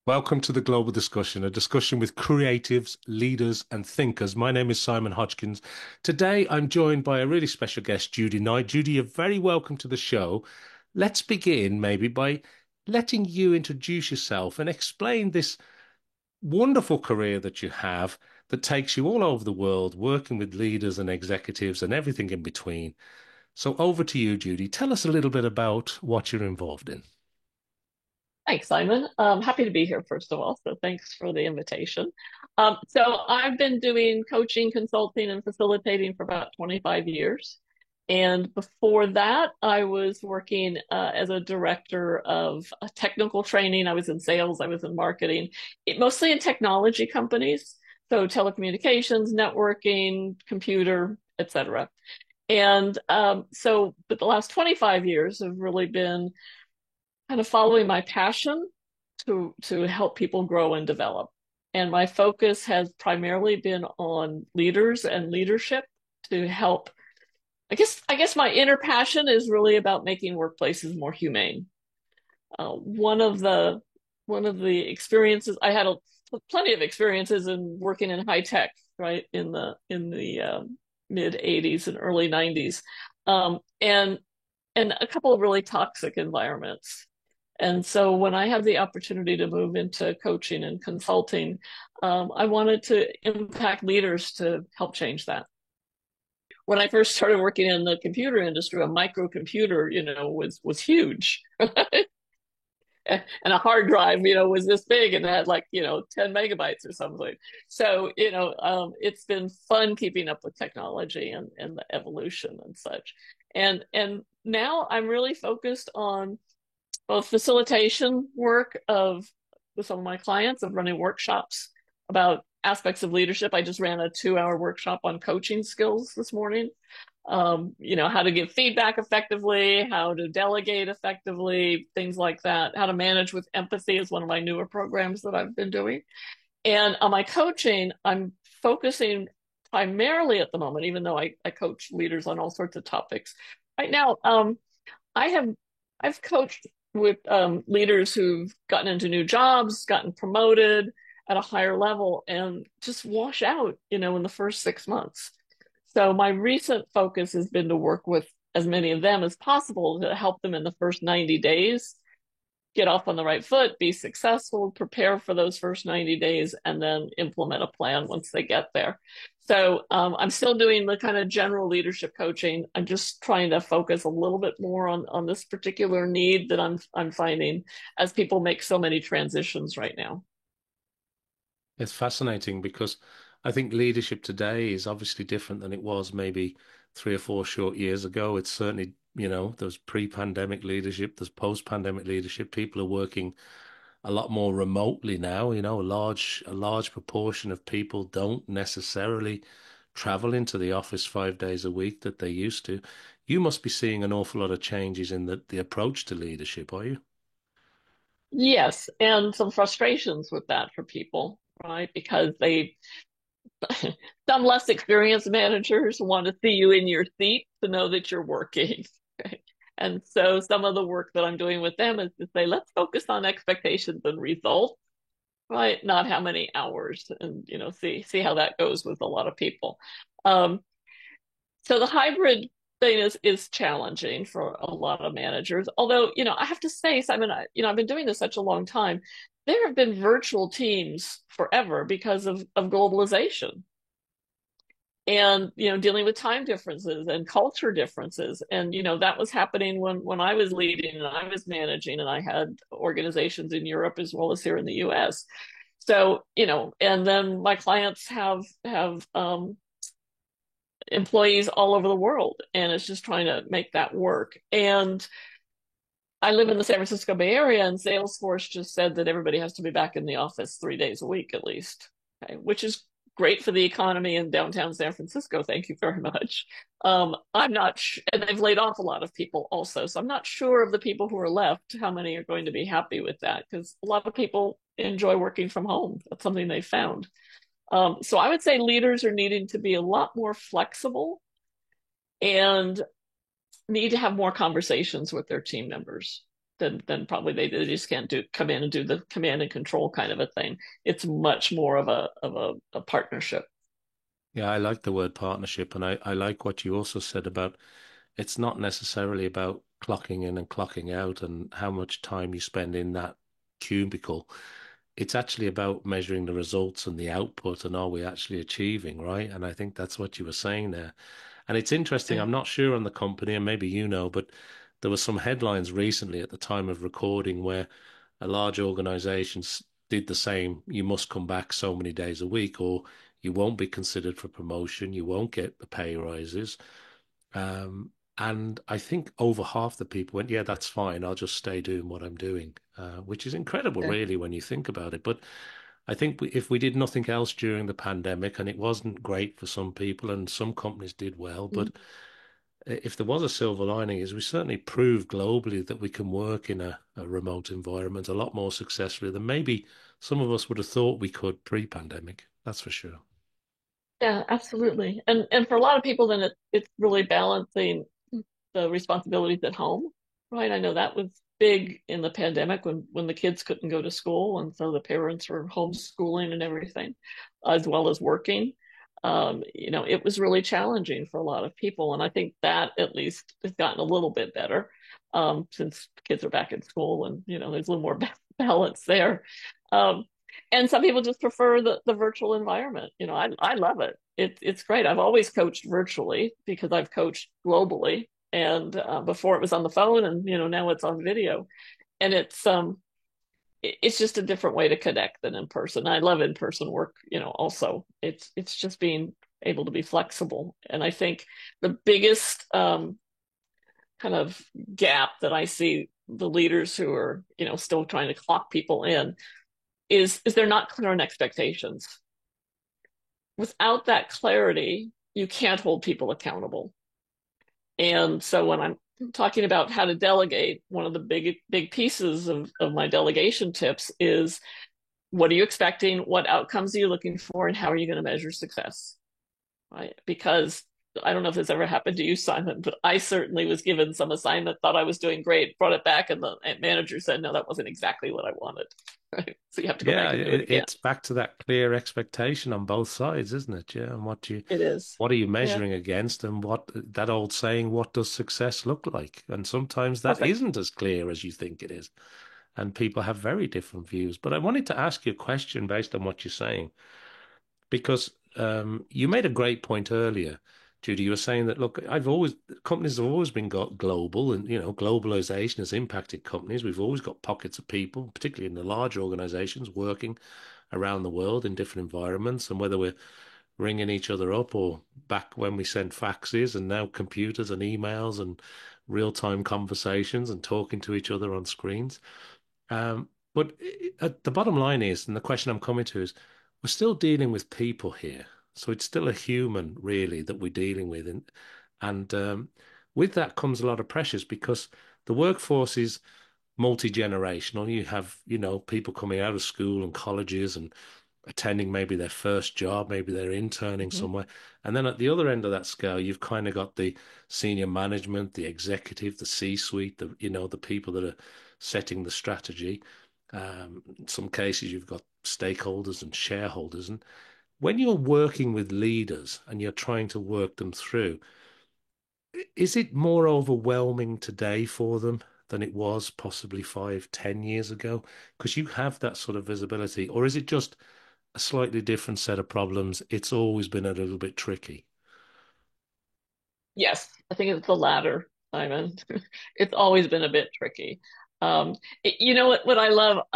Welcome to the Global Discussion, a discussion with creatives, leaders, and thinkers. My name is Simon Hodgkins. Today, I'm joined by a really special guest, Judy Knight. Judy, you're very welcome to the show. Let's begin maybe by letting you introduce yourself and explain this wonderful career that you have that takes you all over the world, working with leaders and executives and everything in between. So over to you, Judy. Tell us a little bit about what you're involved in. Thanks, Simon. Happy to be here, first of all. So thanks for the invitation. So I've been doing coaching, consulting, and facilitating for about 25 years. And before that, I was working as a director of technical training. I was in sales, I was in marketing, mostly in technology companies. So telecommunications, networking, computer, etc. But the last 25 years have really been kind of following my passion to help people grow and develop. And my focus has primarily been on leaders and leadership to help. I guess my inner passion is really about making workplaces more humane. Uh, one of the one of the experiences I had plenty of experiences in working in high tech, right, in the mid 80s and early 90s, and a couple of really toxic environments. And so when I have the opportunity to move into coaching and consulting, I wanted to impact leaders to help change that. When I first started working in the computer industry, a microcomputer, was huge. And a hard drive, was this big and it had like, 10 megabytes or something. So, it's been fun keeping up with technology and the evolution and such. And now I'm really focused on both facilitation work of with some of my clients of running workshops about aspects of leadership. I just ran a 2-hour workshop on coaching skills this morning. How to give feedback effectively, how to delegate effectively, things like that. How to manage with empathy is one of my newer programs that I've been doing. And on my coaching, I'm focusing primarily at the moment, even though I coach leaders on all sorts of topics. Right now, I have I've coached with leaders who've gotten into new jobs, gotten promoted at a higher level, and just wash out, in the first 6 months. So my recent focus has been to work with as many of them as possible to help them in the first 90 days get off on the right foot, be successful, prepare for those first 90 days, and then implement a plan once they get there. So I'm still doing the kind of general leadership coaching. I'm just trying to focus a little bit more on this particular need that I'm finding as people make so many transitions right now. It's fascinating because I think leadership today is obviously different than it was maybe 3 or 4 short years ago. It's certainly, there's pre-pandemic leadership, there's post-pandemic leadership. People are working a lot more remotely now. A large proportion of people don't necessarily travel into the office 5 days a week that they used to. You must be seeing an awful lot of changes in the approach to leadership, are you? Yes, and some frustrations with that for people, right? Because some less experienced managers want to see you in your seat to know that you're working. Right? And so some of the work that I'm doing with them is to say, let's focus on expectations and results, right? Not how many hours, and see how that goes with a lot of people. Um, so the hybrid thing is challenging for a lot of managers. Although, I have to say, Simon, I've been doing this such a long time. There have been virtual teams forever because of globalization and dealing with time differences and culture differences. And that was happening when I was leading and I was managing and I had organizations in Europe as well as here in the US. So and then my clients have employees all over the world, and it's just trying to make that work. And I live in the San Francisco Bay Area, and Salesforce just said that everybody has to be back in the office 3 days a week at least, okay, which is great for the economy in downtown San Francisco. Thank you very much. I'm not, and they've laid off a lot of people also. So I'm not sure of the people who are left, how many are going to be happy with that, because a lot of people enjoy working from home. That's something they found. So I would say leaders are needing to be a lot more flexible and need to have more conversations with their team members. then probably they just can't come in and do the command and control kind of a thing. It's much more of a partnership. Yeah, I like the word partnership, and I like what you also said about it's not necessarily about clocking in and clocking out and how much time you spend in that cubicle. It's actually about measuring the results and the output and are we actually achieving, right? And I think that's what you were saying there. And it's interesting, Yeah. I'm not sure on the company, and maybe you know, but there were some headlines recently at the time of recording where a large organization did the same. You must come back so many days a week, or you won't be considered for promotion. You won't get the pay rises. And I think over half the people went, yeah, that's fine. I'll just stay doing what I'm doing, which is incredible, Yeah. really, when you think about it. But I think if we did nothing else during the pandemic, and it wasn't great for some people, and some companies did well, but if there was a silver lining, is we certainly proved globally that we can work in a remote environment a lot more successfully than maybe some of us would have thought we could pre-pandemic. That's for sure. Yeah, absolutely. And for a lot of people, then it's really balancing the responsibilities at home, right? I know that was big in the pandemic when the kids couldn't go to school, and so the parents were homeschooling and everything, as well as working. It was really challenging for a lot of people, and I think that at least has gotten a little bit better since kids are back in school, and there's a little more balance there. Um, and some people just prefer the virtual environment. I love it. It's great. I've always coached virtually because I've coached globally, and before it was on the phone, and now it's on video, and it's just a different way to connect than in person. I love in person work. Also it's just being able to be flexible, and I think the biggest kind of gap that I see the leaders who are still trying to clock people in is they're not clear on expectations. Without that clarity, you can't hold people accountable. And so when I'm talking about how to delegate, one of the big pieces of my delegation tips is, what are you expecting? What outcomes are you looking for? And how are you going to measure success? Right? Because I don't know if this ever happened to you, Simon, but I certainly was given some assignment, thought I was doing great, brought it back, and the manager said, no, that wasn't exactly what I wanted. Right? So you have to go Yeah, back and do it again. it's back to that clear expectation on both sides, isn't it? Yeah, and It is. what are you Yeah. measuring against, and what that old saying, what does success look like? And sometimes that Perfect. isn't as clear as you think it is, and people have very different views. But I wanted to ask you a question based on what you're saying, because you made a great point earlier, Judy. You were saying that, look, companies have always been got global, and globalization has impacted companies. We've always got pockets of people, particularly in the large organizations, working around the world in different environments, and whether we're ringing each other up or back when we sent faxes and now computers and emails and real-time conversations and talking to each other on screens. But the bottom line is, and the question I'm coming to is, we're still dealing with people here. So it's still a human, really, that we're dealing with. And with that comes a lot of pressures because the workforce is multi-generational. You have, people coming out of school and colleges and attending maybe their first job, maybe they're interning Mm-hmm. somewhere. And then at the other end of that scale, you've kind of got the senior management, the executive, the C-suite, the people that are setting the strategy. In some cases, you've got stakeholders and shareholders. And when you're working with leaders and you're trying to work them through, is it more overwhelming today for them than it was possibly 5, 10 years ago? Because you have that sort of visibility, or is it just a slightly different set of problems? It's always been a little bit tricky. Yes, I think it's the latter, Simon. It's always been a bit tricky. You know what I love?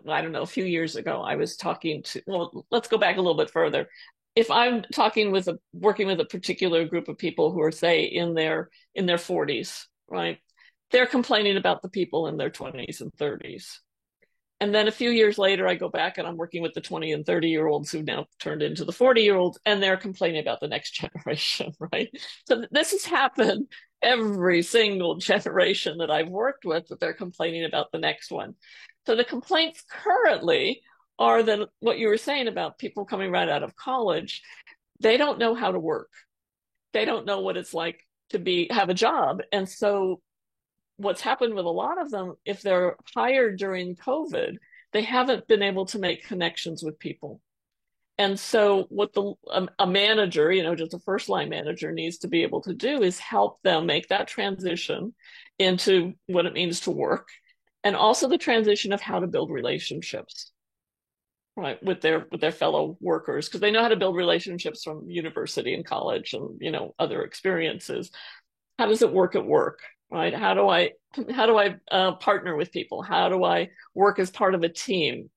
I don't know, a few years ago, I was talking to, well, let's go back a little bit further. If I'm working with a particular group of people who are, say, in their 40s, right? They're complaining about the people in their 20s and 30s. And then a few years later, I go back and I'm working with the 20 and 30-year-olds who've now turned into the 40-year-olds, and they're complaining about the next generation, right? So this has happened every single generation that I've worked with, that they're complaining about the next one. So the complaints currently are that what you were saying about people coming right out of college, they don't know how to work. They don't know what it's like to have a job. And so what's happened with a lot of them, if they're hired during COVID, they haven't been able to make connections with people. And so what a manager, just a first line manager needs to be able to do is help them make that transition into what it means to work, and also the transition of how to build relationships, right, with their fellow workers, because they know how to build relationships from university and college and other experiences. How does it work at work, right? How do I partner with people? How do I work as part of a team?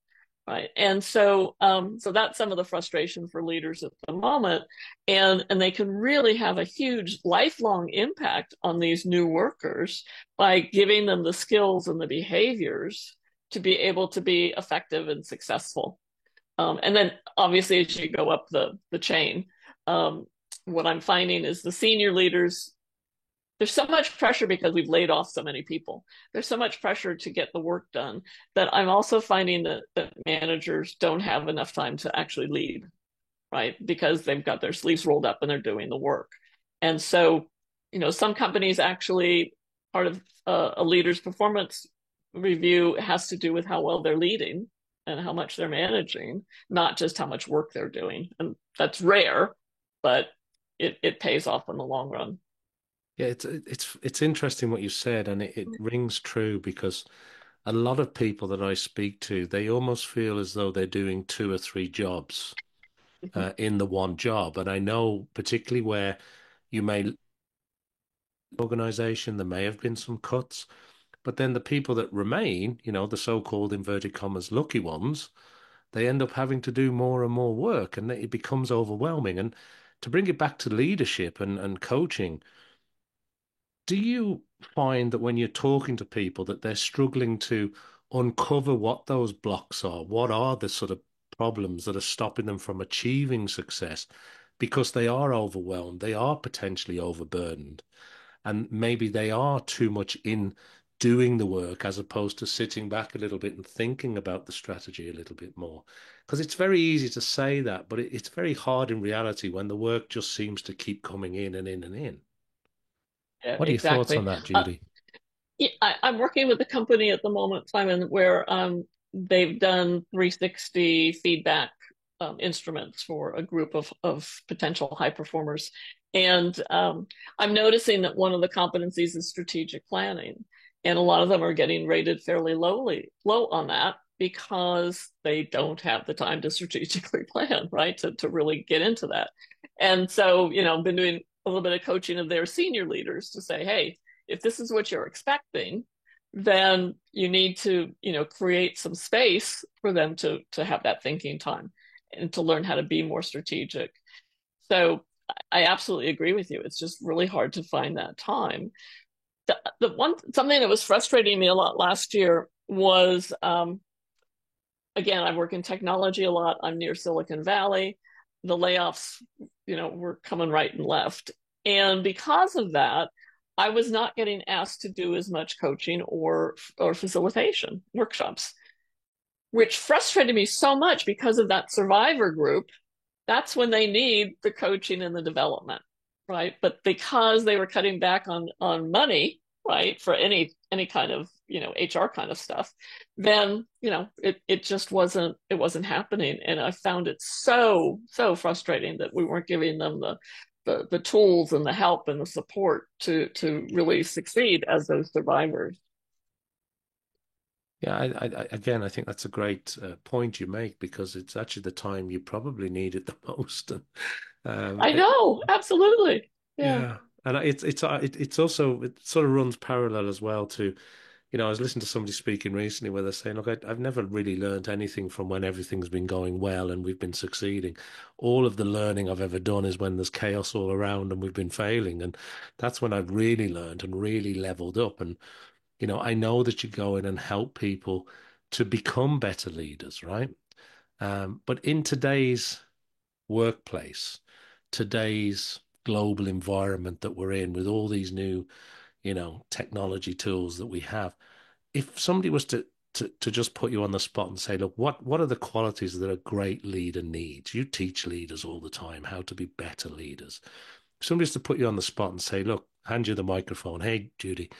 Right. And so that's some of the frustration for leaders at the moment. And they can really have a huge lifelong impact on these new workers by giving them the skills and the behaviors to be able to be effective and successful. And then obviously, as you go up the chain, um, what I'm finding is the senior leaders, there's so much pressure because we've laid off so many people. There's so much pressure to get the work done that I'm also finding that managers don't have enough time to actually lead, right? Because they've got their sleeves rolled up and they're doing the work. And so, some companies actually, part of a leader's performance review has to do with how well they're leading and how much they're managing, not just how much work they're doing. And that's rare, but it pays off in the long run. Yeah, it's interesting what you said, and it rings true because a lot of people that I speak to, they almost feel as though they're doing two or three jobs in the one job. And I know particularly where you may organization, there may have been some cuts, but then the people that remain, the so-called inverted commas lucky ones, they end up having to do more and more work, and it becomes overwhelming. And to bring it back to leadership and coaching, do you find that when you're talking to people that they're struggling to uncover what those blocks are? What are the sort of problems that are stopping them from achieving success because they are overwhelmed, they are potentially overburdened, and maybe they are too much in doing the work as opposed to sitting back a little bit and thinking about the strategy a little bit more? Because it's very easy to say that, but it's very hard in reality when the work just seems to keep coming in and in and in. Yeah, What are your thoughts on exactly. that, Judy? Yeah, I'm working with a company at the moment, Simon, where they've done 360 feedback instruments for a group of potential high performers. And I'm noticing that one of the competencies is strategic planning. And a lot of them are getting rated fairly low on that because they don't have the time to strategically plan, right? To really get into that. And so, I've been doing a little bit of coaching of their senior leaders to say, hey, if this is what you're expecting, then you need to, create some space for them to have that thinking time and to learn how to be more strategic. So I absolutely agree with you. It's just really hard to find that time. The one something that was frustrating me a lot last year was again, I work in technology a lot. I'm near Silicon Valley. The layoffs, were coming right and left. And because of that, I was not getting asked to do as much coaching or facilitation workshops, which frustrated me so much because of that survivor group. That's when they need the coaching and the development, right? But because they were cutting back on money, right, for any kind of HR kind of stuff, then it just wasn't happening, and I found it so frustrating that we weren't giving them the tools and the help and the support to really succeed as those survivors. Yeah, again, I think that's a great point you make because it's actually the time you probably need it the most. Um, I it, know, absolutely. Yeah. yeah, and it's also it sort of runs parallel as well to, I was listening to somebody speaking recently where they're saying, look, I've never really learned anything from when everything's been going well and we've been succeeding. All of the learning I've ever done is when there's chaos all around and we've been failing, and that's when I've really learned and really leveled up. And I know that you go in and help people to become better leaders, right? But in today's workplace, today's global environment that we're in, with all these new, technology tools that we have, if somebody was to just put you on the spot and say, look, what are the qualities that a great leader needs? You teach leaders all the time how to be better leaders. If somebody was to put you on the spot and say, look, hand you the microphone, hey, Judy,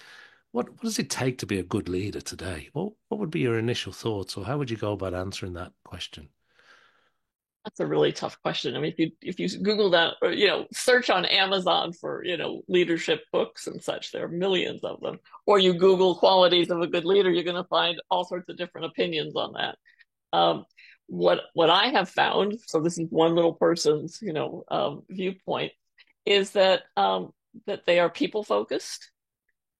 what does it take to be a good leader today? What would be your initial thoughts, or how would you go about answering that question? That's a really tough question. I mean, if you Google that, or search on Amazon for leadership books and such, there are millions of them. Or you Google qualities of a good leader, you're going to find all sorts of different opinions on that. Um, what I have found, so this is one little person's viewpoint, is that they are people focused,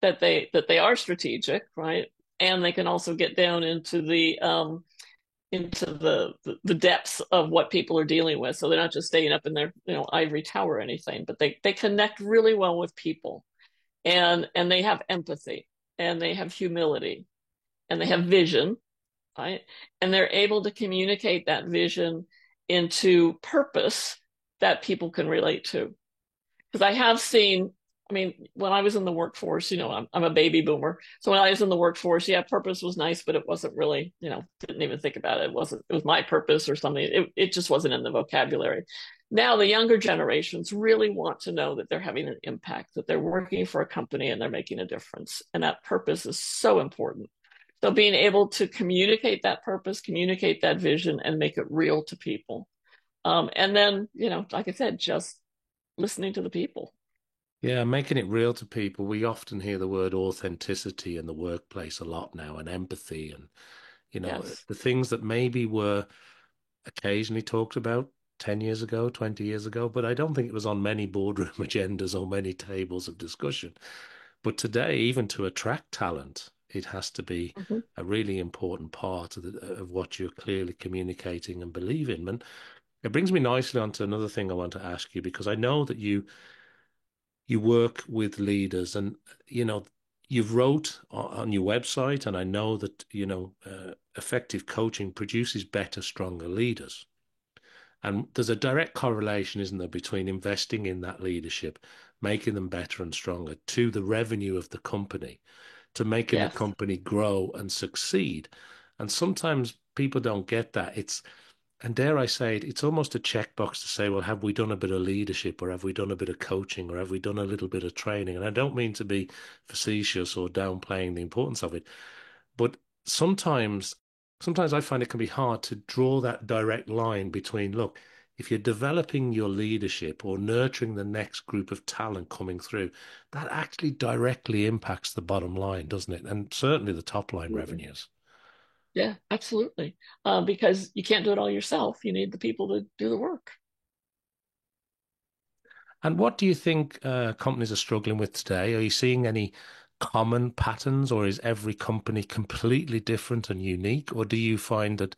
that they are strategic, right, and they can also get down into the depths of what people are dealing with. So they're not just staying up in their ivory tower or anything, but they connect really well with people, and they have empathy, and they have humility, and they have vision, right? And they're able to communicate that vision into purpose that people can relate to. Because I have seen, I mean, when I was in the workforce, I'm a baby boomer. So when I was in the workforce, yeah, purpose was nice, but it wasn't really, didn't even think about it. It was my purpose or something. It just wasn't in the vocabulary. Now the younger generations really want to know that they're having an impact, that they're working for a company and they're making a difference. And that purpose is so important. So being able to communicate that purpose, communicate that vision, and make it real to people. And then, like I said, just listening to the people. Yeah, making it real to people. We often hear the word authenticity in the workplace a lot now, and empathy, and Yes. the things that maybe were occasionally talked about 10 years ago, 20 years ago, but I don't think it was on many boardroom agendas or many tables of discussion. But today, even to attract talent, it has to be Mhm. a really important part of what you're clearly communicating and believe in. And it brings me nicely on to another thing I want to ask you, because I know that you work with leaders, and you know you've wrote on your website, and I know that effective coaching produces better, stronger leaders. And there's a direct correlation, isn't there, between investing in that leadership, making them better and stronger, to the revenue of the company, to making the Yes. company grow and succeed. And sometimes people don't get that. And dare I say it, it's almost a checkbox to say, well, have we done a bit of leadership, or have we done a bit of coaching, or have we done a little bit of training? And I don't mean to be facetious or downplaying the importance of it, but sometimes, sometimes I find it can be hard to draw that direct line between, look, if you're developing your leadership or nurturing the next group of talent coming through, that actually directly impacts the bottom line, doesn't it? And certainly the top line Absolutely. revenues. Yeah, absolutely. Because you can't do it all yourself. You need the people to do the work. And what do you think companies are struggling with today? Are you seeing any common patterns, or is every company completely different and unique? Or do you find that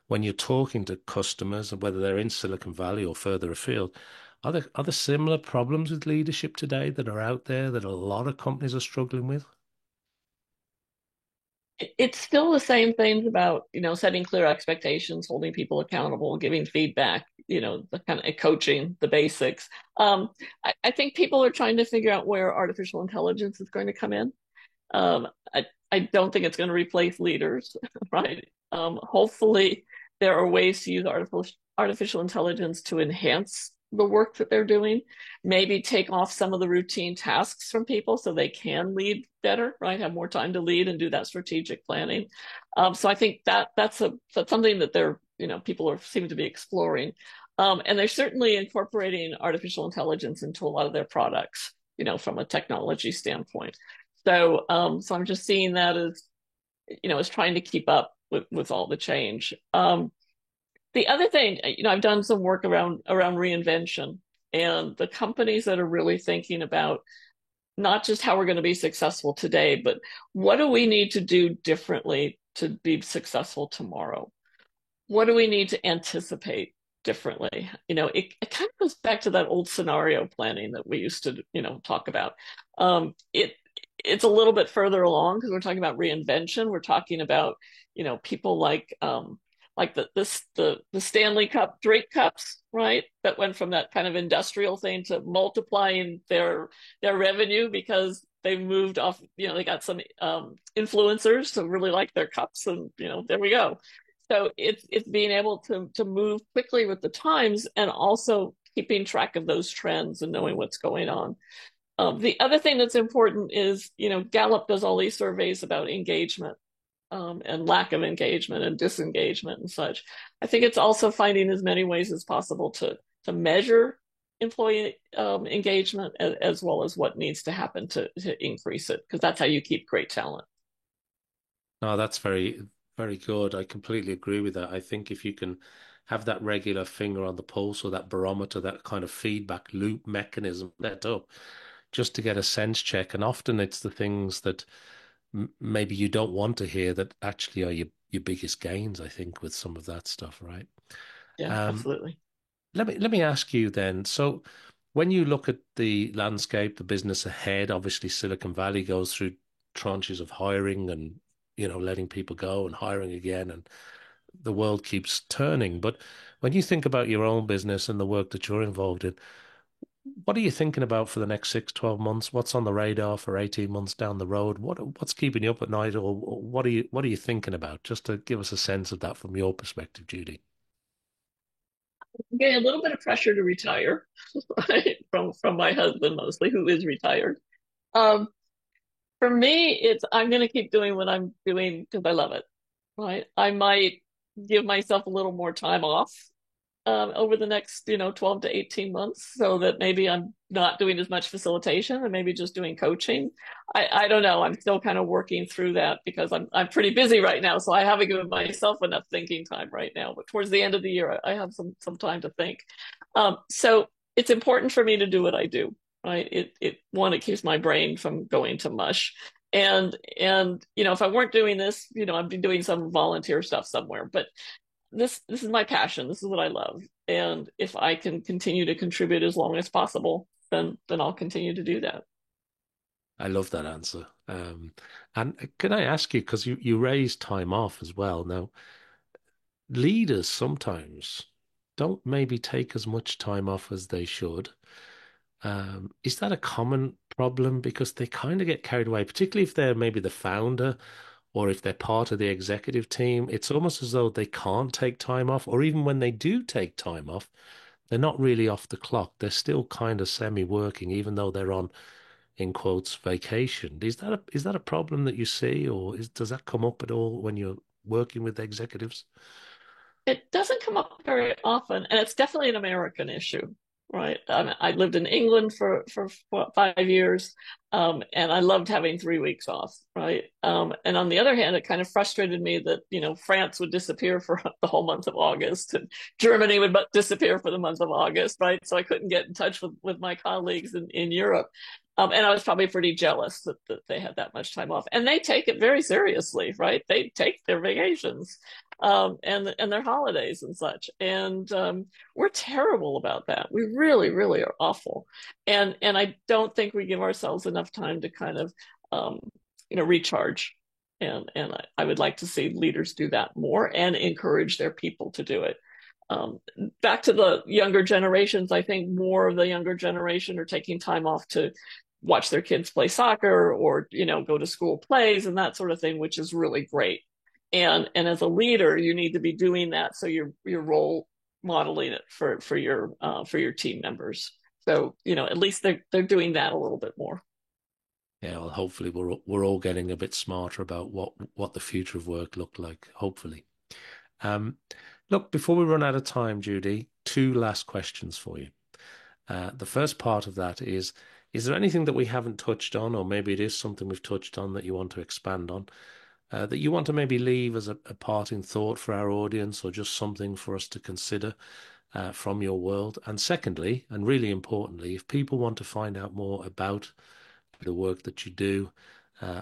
when you're talking to customers, and whether they're in Silicon Valley or further afield, are there similar problems with leadership today that are out there that a lot of companies are struggling with? It's still the same things about, setting clear expectations, holding people accountable, giving feedback, the kind of coaching, the basics. I think people are trying to figure out where artificial intelligence is going to come in. I don't think it's going to replace leaders, right? Hopefully, there are ways to use artificial intelligence to enhance the work that they're doing, maybe take off some of the routine tasks from people so they can lead better, right? Have more time to lead and do that strategic planning. So I think that's something that people are seem to be exploring, and they're certainly incorporating artificial intelligence into a lot of their products, from a technology standpoint. So I'm just seeing that as trying to keep up with all the change. The other thing, I've done some work around reinvention, and the companies that are really thinking about not just how we're going to be successful today, but what do we need to do differently to be successful tomorrow? What do we need to anticipate differently? It kind of goes back to that old scenario planning that we used to, talk about. It's a little bit further along because we're talking about reinvention. We're talking about, people like the Stanley Cup drink cups, right? That went from that kind of industrial thing to multiplying their revenue because they moved off, they got some influencers to really like their cups, and there we go. So it's being able to move quickly with the times, and also keeping track of those trends and knowing what's going on. The other thing that's important is, Gallup does all these surveys about engagement, and lack of engagement and disengagement and such. I think it's also finding as many ways as possible to measure employee engagement, as well as what needs to happen to increase it, because that's how you keep great talent. No, that's very, very good. I completely agree with that. I think if you can have that regular finger on the pulse or that barometer, that kind of feedback loop mechanism set up just to get a sense check. And often it's the things that maybe you don't want to hear that actually are your biggest gains, I think, with some of that stuff, right? Yeah, Um, absolutely. let me ask you then. So when you look at the landscape, the business ahead, obviously Silicon Valley goes through tranches of hiring and letting people go and hiring again, and the world keeps turning. But when you think about your own business and the work that you're involved in, what are you thinking about for the next 6, 12 months? What's on the radar for 18 months down the road? What's keeping you up at night, or what are you thinking about? Just to give us a sense of that from your perspective, Judy. Getting a little bit of pressure to retire, right? From my husband mostly, who is retired. Um, for me, it's I'm going to keep doing what I'm doing because I love it, right? I might give myself a little more time off over the next, 12 to 18 months, so that maybe I'm not doing as much facilitation and maybe just doing coaching. I don't know. I'm still kind of working through that because I'm pretty busy right now. So I haven't given myself enough thinking time right now. But towards the end of the year, I have some time to think. So it's important for me to do what I do, right? It keeps my brain from going to mush. And if I weren't doing this, I'd be doing some volunteer stuff somewhere. But this is my passion. This is what I love. And if I can continue to contribute as long as possible, then I'll continue to do that. I love that answer. And can I ask you, because you raise time off as well. Now, leaders sometimes don't maybe take as much time off as they should. Is that a common problem? Because they kind of get carried away, particularly if they're maybe the founder or if they're part of the executive team. It's almost as though they can't take time off, or even when they do take time off, they're not really off the clock. They're still kind of semi-working, even though they're on, in quotes, vacation. Is that a problem that you see, or does that come up at all when you're working with executives? It doesn't come up very often, and it's definitely an American issue, right? I lived in England for what, 5 years, and I loved having 3 weeks off, right? And on the other hand, it kind of frustrated me that France would disappear for the whole month of August, and Germany would disappear for the month of August, right? So I couldn't get in touch with my colleagues in Europe. And I was probably pretty jealous that they had that much time off. And they take it very seriously, right? They take their vacations, and their holidays and such. And we're terrible about that. We really, really are awful. And I don't think we give ourselves enough time to kind of recharge. And I would like to see leaders do that more and encourage their people to do it. Um, Back to the younger generations, I think more of the younger generation are taking time off to watch their kids play soccer or go to school plays and that sort of thing, which is really great. And as a leader, you need to be doing that, so you're role modeling it for your team members. So at least they're doing that a little bit more. Yeah, well, hopefully we're all getting a bit smarter about what the future of work look like. Hopefully. Um, Look, before we run out of time, Judy, two last questions for you. The first part of that is there anything that we haven't touched on, or maybe it is something we've touched on that you want to expand on, that you want to maybe leave as a parting thought for our audience, or just something for us to consider from your world? And secondly, and really importantly, if people want to find out more about the work that you do,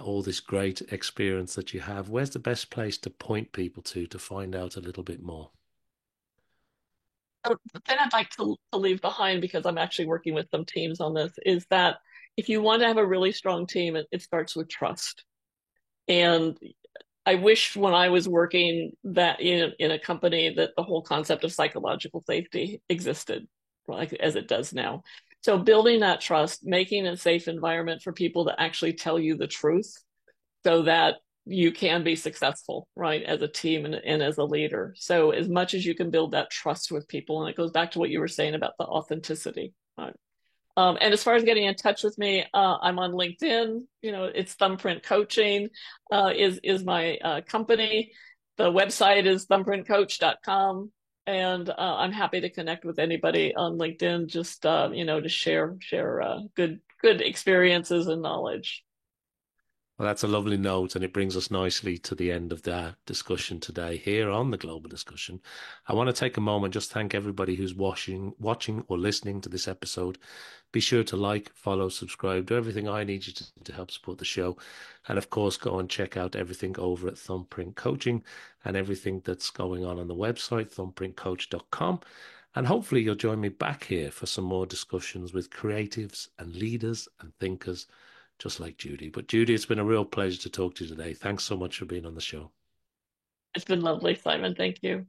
all this great experience that you have, where's the best place to point people to find out a little bit more? The thing I'd like to leave behind, because I'm actually working with some teams on this, is that if you want to have a really strong team, it starts with trust. And I wish when I was working that in a company that the whole concept of psychological safety existed, like as it does now. So building that trust, making a safe environment for people to actually tell you the truth, so that you can be successful, right, as a team and as a leader. So as much as you can build that trust with people, and it goes back to what you were saying about the authenticity, right? And as far as getting in touch with me, I'm on LinkedIn. It's Thumbprint Coaching, is my company. The website is thumbprintcoach.com. And I'm happy to connect with anybody on LinkedIn, just to share good experiences and knowledge. Well, that's a lovely note, and it brings us nicely to the end of the discussion today here on the Global Discussion. I want to take a moment just thank everybody who's watching or listening to this episode. Be sure to like, follow, subscribe, do everything I need you to help support the show. And of course, go and check out everything over at Thumbprint Coaching and everything that's going on the website, thumbprintcoach.com. And hopefully you'll join me back here for some more discussions with creatives and leaders and thinkers just like Judy. But Judy, it's been a real pleasure to talk to you today. Thanks so much for being on the show. It's been lovely, Simon. Thank you.